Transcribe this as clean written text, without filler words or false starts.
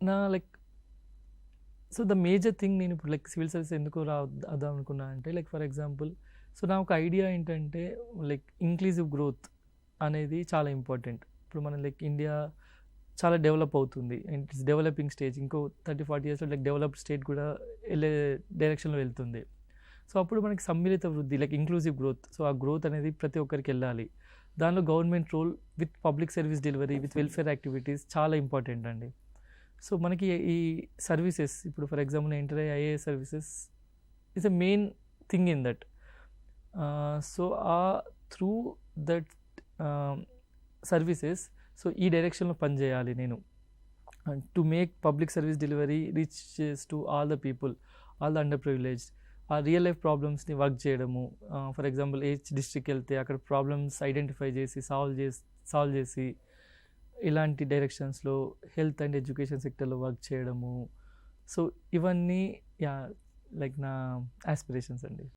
నా like so the major thing నేను ఇప్పుడు లైక్ సివిల్ సర్వీస్ ఎందుకు రాద్దాం అనుకున్నా అంటే లైక్ ఫర్ ఎగ్జాంపుల్ సో నా ఒక ఐడియా ఏంటంటే లైక్ ఇంక్లూజివ్ గ్రోత్ అనేది చాలా ఇంపార్టెంట్. ఇప్పుడు మనం లైక్ ఇండియా చాలా డెవలప్ అవుతుంది అండ్ ఇట్స్ డెవలపింగ్ స్టేజ్. ఇంకో 30-40 ఇయర్స్లో లైక్ డెవలప్డ్ స్టేట్ కూడా వెళ్ళే డైరెక్షన్లో వెళ్తుంది. సో అప్పుడు మనకి సమ్మిళిత వృద్ధి లైక్ ఇంక్లూజివ్ గ్రోత్. సో ఆ గ్రోత్ అనేది ప్రతి ఒక్కరికి వెళ్ళాలి. దానిలో government role with public service delivery with welfare activities చాలా ఇంపార్టెంట్ అండి. సో మనకి ఈ సర్వీసెస్ ఇప్పుడు ఫర్ ఎగ్జాంపుల్ ఎంటర్ అయ్యే IAS services is a main thing in that. So through that services so ఈ డైరెక్షన్లో పనిచేయాలి నేను to make public service delivery reaches to all the people, all the underprivileged. ఆ real life ప్రాబ్లమ్స్ని work చేయడము. For example district వెళ్తే అక్కడ problems identify చేసి సాల్వ్ చేసి ఇలాంటి డైరెక్షన్స్లో హెల్త్ అండ్ ఎడ్యుకేషన్ సెక్టర్లో వర్క్ చేయడము. సో ఇవన్నీ లైక్ నా ఆస్పిరేషన్స్ అండి.